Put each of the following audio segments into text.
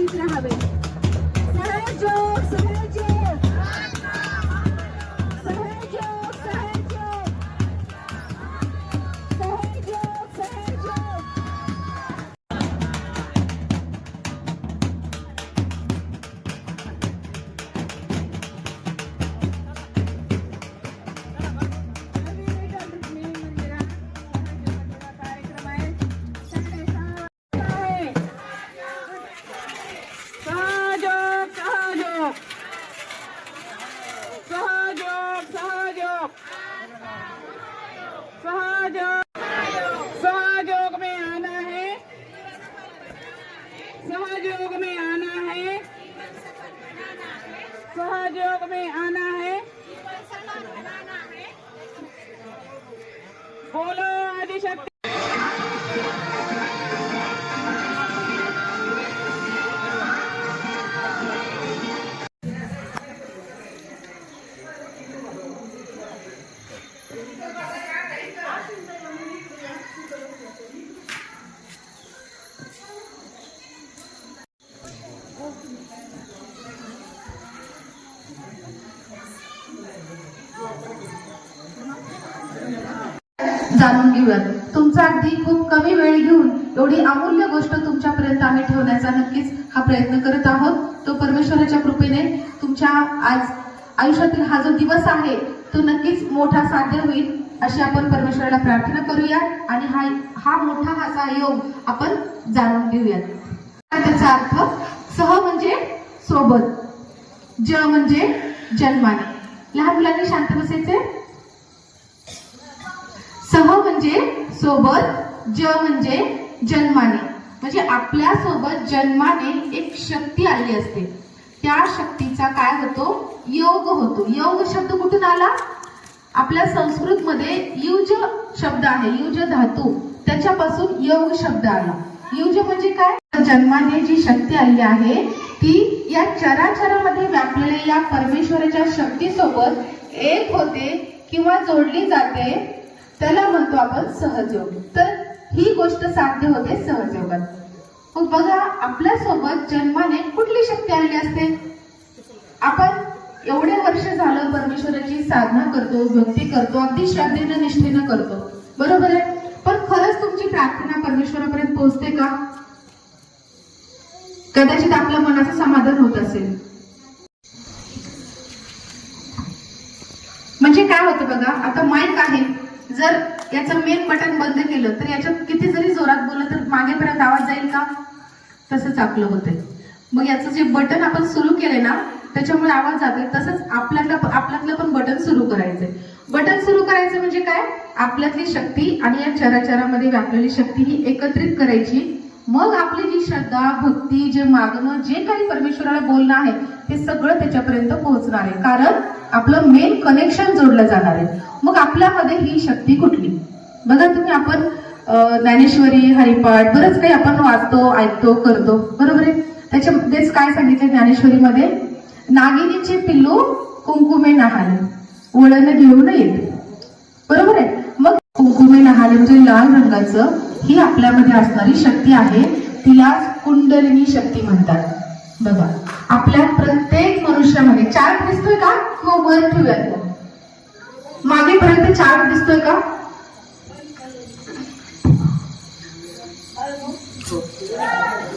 जागृत राहावे. सहयोग सहयोग सहयोग सहयोग सहयोग सहयोग. सहयोग में आना है, सहयोग में आना है, सहयोग में आना है. बोलो आदिशक्ती. जाणून घेऊयात. तुमचा अगदी खूप कमी वेळ घेऊन एवढी अमूल्य गोष्ट तुमच्यापर्यंत आम्ही ठेवण्याचा नक्कीच हा प्रयत्न करत आहोत. तो परमेश्वराच्या कृपेने तुमच्या आज आयुष्यातील हा जो दिवस आहे तो नक्कीच मोठा साध्य होईल अशी आपण परमेश्वराला प्रार्थना करूया आणि हा मोठा असा योग आपण जाणून घेऊयात. त्याचा अर्थ सह म्हणजे सोबत, ज म्हणजे जन्माने. लहान मुलांनी शांत बसायचे. सह म्हणजे सोबत, ज म्हणजे जन्माने. म्हणजे आपल्या सोबत जन्माने एक शक्ती आली असते. त्या शक्तीचा काय होतो? योग होतो. योग शब्द कुठून आला? आपल्या संस्कृत मध्ये युज शब्द आहे, युज धातू, त्याच्यापासून योग शब्द आला. युज म्हणजे काय? जन्माने जी शक्ती आली आहे ती या चराचरामध्ये व्यापलेल्या या परमेश्वराच्या शक्तीसोबत एक होते किंवा जोडली जाते. त्याला म्हणतो आपण सहयोग. तर ही गोष्ट साध्य होते सहयोगात. मग बघा, आपल्या सोबत जन्माने कुठली शक्ती आलेली असते? आपण एवढे वर्ष झालं परमेश्वराची साधना करतो, भक्ती करतो, अगदी श्रद्धेनं निष्ठेनं करतो, बरोबर आहे. पण खरंच तुमची प्रार्थना परमेश्वरापर्यंत पोहोचते का? कदाचित आपल्या मनाचं समाधान होत असेल. म्हणजे काय होतं बघा, आता माईक आहे, जर याचं मेन बटन बंद केलं तर याच्यात किती जरी जोरात बोललं तर मागेपर्यंत आवाज जाईल का? तसंच आपलं होतंय. मग याचं जे बटन आपण सुरू केलंय ना त्याच्यामुळे आवाज जातोय. तसंच आपल्यातलं पण बटन सुरू करायचंय. बटन सुरू करायचं म्हणजे काय? आपल्यातली शक्ती आणि या चराचरामध्ये व्यापलेली शक्ती ही एकत्रित करायची. मग आपली जी श्रद्धा, भक्ती, जे मागणं, जे काही परमेश्वराला बोलणं आहे ते सगळं त्याच्यापर्यंत पोहोचणार आहे. कारण आपलं मेन कनेक्शन जोडलं जाणार आहे. मग आपल्यामध्ये ही शक्ती कुठली? बघा तुम्ही, आपण ज्ञानेश्वरी, हरिपाठ, बरंच काही आपण वाचतो, ऐकतो, करतो, बरोबर आहे. त्याच्यामध्येच काय सांगितलं ज्ञानेश्वरीमध्ये? नागिनीचे पिल्लू कुंकुमे नहाले, वळण घेऊन येते, बरोबर आहे. मग कुंकुमे नहाले म्हणजे लाल रंगाचं ही आपल्यामध्ये असणारी शक्ती आहे, तिला कुंडलिनी शक्ती म्हणतात. बघा, आपल्या प्रत्येक मनुष्यामध्ये चार्ट दिसतोय का? किंवा वर ठेवूयात, मागेपर्यंत चार्ट दिसतोय का?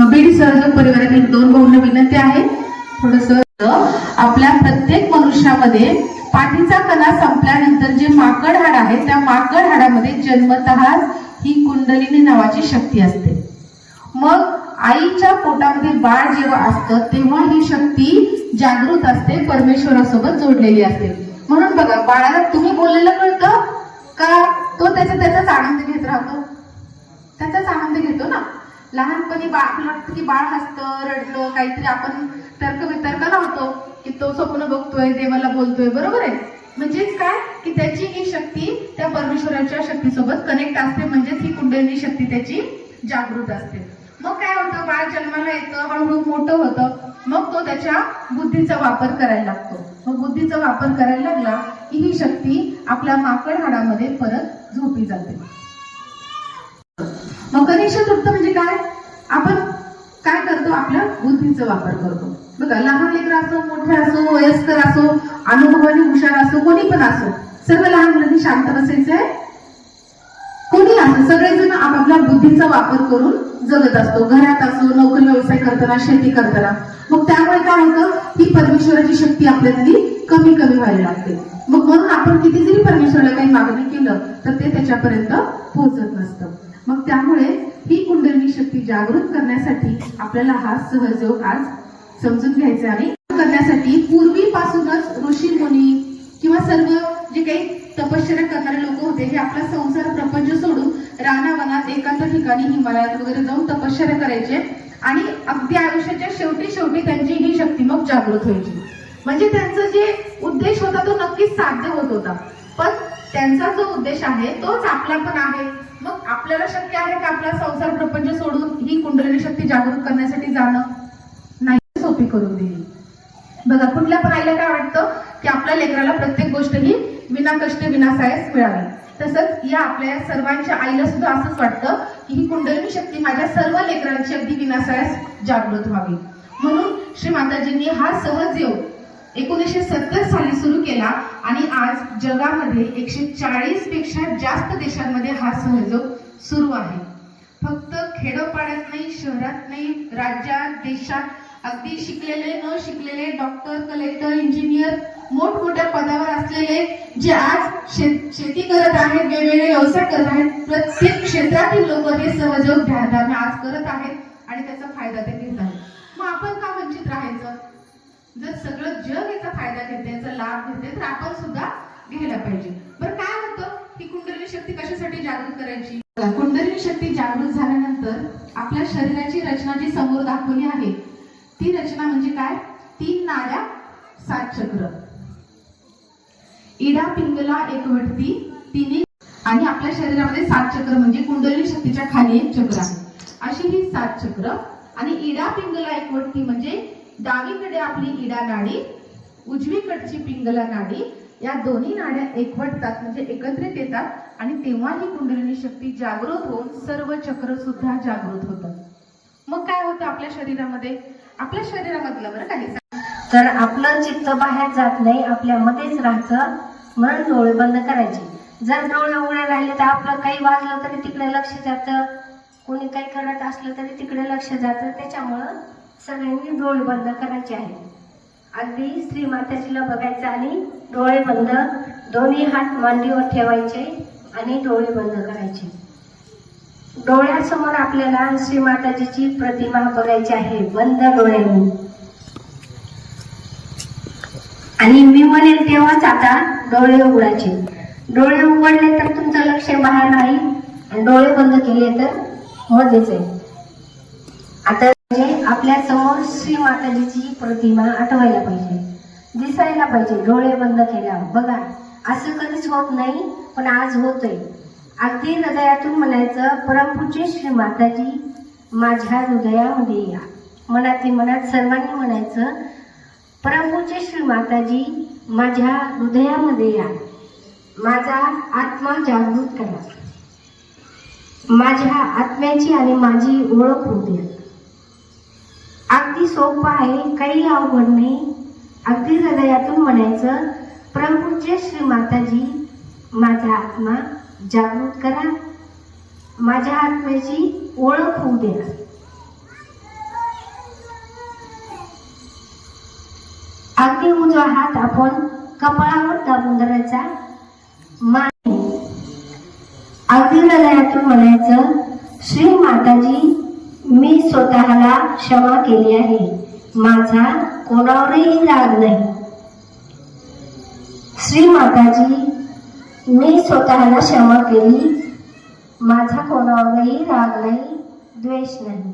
बीडी सहयोग परिवारातील 2 भाऊंना विनंती आहे, थोडस. आपल्या प्रत्येक मनुष्यामध्ये पाठीचा कणा संपल्यानंतर जे माकड हाड आहे त्या माकड हाडामध्ये जन्मतः ही कुंडलिनी नावाची शक्ती असते. मग आईच्या पोटामध्ये बाळ जेव्हा असतं तेव्हा ही शक्ती जागृत असते, परमेश्वरासोबत जोडलेली असते. म्हणून बघा, बाळाला तुम्ही बोललेलं कळतं का? तो त्याचाच आनंद घेत राहतो, त्याचाच आनंद घेतो ना. लहानपणी आपलं वाटतं की बाळ हसतं, रडतं, काहीतरी आपण तर्क लावतो की तो स्वप्न बघतोय, देवाला बोलतोय, बरोबर आहे. म्हणजेच काय की त्याची ही शक्ती त्या परमेश्वराच्या शक्तीसोबत कनेक्ट असते. म्हणजेच ही कुंडलिनी शक्ती त्याची जागृत असते. मग काय होतं? बाळ जन्माला येतं, हळूहळू मोठं होतं, मग तो त्याच्या बुद्धीचा वापर करायला लागतो. मग बुद्धीचा वापर करायला लागला की ही शक्ती आपल्या माकड हाडामध्ये परत झोपी जाते. मग गणेश चतुर्थी म्हणजे काय? आपण काय करतो करतो, आपल्या बुद्धीचा वापर करतो. बघा, लहान लेकर असो, मोठे असो, वयस्कर असो, अनुभवाने हुशार असो, कोणी पण असो, सर्व लहान मुलांनी शांत बसायचंय. कोणी असो, सगळेजण आपापल्या बुद्धीचा वापर करून जगत असतो. घरात असो, नोकरी व्यवसाय करताना, शेती करताना. मग त्यामुळे काय होतं, ही परमेश्वराची शक्ती आपल्यातली कमी कमी व्हायला लागते. मग म्हणून आपण किती जरी परमेश्वराला काही मागणी केलं तर ते त्याच्यापर्यंत पोहोचत नसतं. मग त्यामुळे ही कुंडलिनी शक्ती जागृत करण्यासाठी आपल्याला हा सहयोग आज समजून घ्यायचा आणि करण्यासाठी पूर्वीपासूनच ऋषी मुनी किंवा सर्व जे काही तपश्चर्या करणारे लोक होते, हे आपला संसार प्रपंच सोडून रानावनात एकांत ठिकाणी हिमालयात वगैरे जाऊन तपश्चर्या करायचे आणि अगदी आयुष्याच्या शेवटी त्यांची ही शक्ती मग जागृत व्हायची. म्हणजे त्यांचा जे उद्देश होता तो नक्कीच साध्य होत होता. पण त्यांचा जो उद्देश आहे तोच आपला पण आहे. मग आपल्याला शक्य आहे का आपला संसार प्रपंच सोडून ही कुंडलिनी शक्ती जागृत करण्यासाठी जाणं? नाही, सोपी करून दिली. बघा, कुठल्या पण आईला काय वाटतं की आपल्या लेकराला प्रत्येक गोष्ट ही विना कष्ट विनासायास मिळावी. तसंच या आपल्या सर्वांच्या आईला सुद्धा असंच वाटतं की ही कुंडलिनी शक्ती माझ्या सर्व लेकरांची अगदी विनासायास जागृत व्हावी. म्हणून श्री माताजींनी हा सहजयोग 1970 साली सुरू केला आणि आज जगामध्ये 140 पेक्षा जास्त देशांमध्ये हा सहयोग सुरू आहे. फक्त खेडोपाड्यात नाही, शहरात नाही, राज्यात, देशात अगदी शिकलेले, न शिकलेले, डॉक्टर, कलेक्टर, इंजिनियर, मोठमोठ्या पदावर असलेले जे आज शेती करत आहेत, वेगवेगळे व्यवसाय करत आहेत, प्रत्येक क्षेत्रातील लोक हे सहयोग ध्यान आज करत आहेत आणि त्याचा फायदा ते घेत आहेत. मग आपण का वंचित राहायचं? जर सगळं जग याचा फायदा घेते, याचा लाभ घेते, तर आपण सुद्धा घ्यायला पाहिजे. बरं, काय होतं, ही कुंडलिनी शक्ती कशासाठी जागृत करायची? कुंडलिनी शक्ती जागृत झाल्यानंतर आपल्या शरीराची रचना जी समोर दाखवली आहे ती रचना म्हणजे काय? 3 नाड्या, 7 चक्र, इडा पिंगला एकवटती तिन्ही, आणि आपल्या शरीरामध्ये 7 चक्र म्हणजे कुंडलिनी शक्तीच्या खाली एक चक्र आहे. अशी ही 7 चक्र. आणि इडा पिंगला एकवटती म्हणजे डावीकडे आपली इडा नाडी, उजवीकडची पिंगला नाडी, या दोन्ही नाड्या एकवटतात म्हणजे एकत्रित येतात आणि तेव्हा ही कुंडलिनी शक्ती जागृत होऊन सर्व चक्र सुद्धा जागृत होतात. मग काय होतं आपल्या शरीरामध्ये? आपल्या शरीरामधलं बरं काही तर आपलं चित्त बाहेर जात नाही, आपल्यामध्येच राहतं. म्हणून डोळे बंद करायचे. जर डोळे उघडे राहिले तर आपलं काही वाजलं तरी तिकडे लक्ष जातं, कोणी काही करत असलं तरी तिकडे लक्ष जातं. त्याच्यामुळं सगळ्यांनी डोळे बंद करायचे आहेत. अगदी श्री माताजीला बघायचं आणि डोळे बंद, दोन्ही हात मांडीवर ठेवायचे आणि डोळे बंद करायचे. डोळ्यासमोर आपल्याला श्री माताजीची प्रतिमा बघायची आहे बंद डोळ्यांनी. आणि मी म्हणेल तेव्हाच आता डोळे उघडायचे. डोळे उघडले तर तुमचं लक्ष बाहेर नाही आणि डोळे बंद केले तर मध्येच आहे. आता म्हणजे आपल्या समोर श्री माताजीची प्रतिमा आठवायला पाहिजे, दिसायला पाहिजे डोळे बंद केल्यावर. बघा, असं कधीच होत नाही पण आज होतंय. अगदी हृदयातून म्हणायचं, परमपूज्य श्री माताजी माझ्या हृदयामध्ये या. मनातली मनात सर्वांनी म्हणायचं, परमपूज्य श्री माताजी माझ्या हृदयामध्ये या. माझा आत्मा जागृत करा. माझ्या आत्म्याची आणि माझी ओळख होऊ द्या. अगदी सोपं आहे, काही अवघड नाही. अगदी हृदयातून म्हणायचं, परमपूज्य श्री माताजी माझा आत्मा जागृत करा. माझ्या आत्म्याची ओळख होऊ द्या. अगदी उजवा हात आपण कपाळावर दाबून धरायचा. अगदी हृदयातून म्हणायचं, श्री माताजी मी स्वतःला क्षमा केली आहे. माझा कोणावरही राग नाही. श्री माताजी मी स्वतःला क्षमा केली. माझा कोणावरही राग नाही, द्वेष नाही.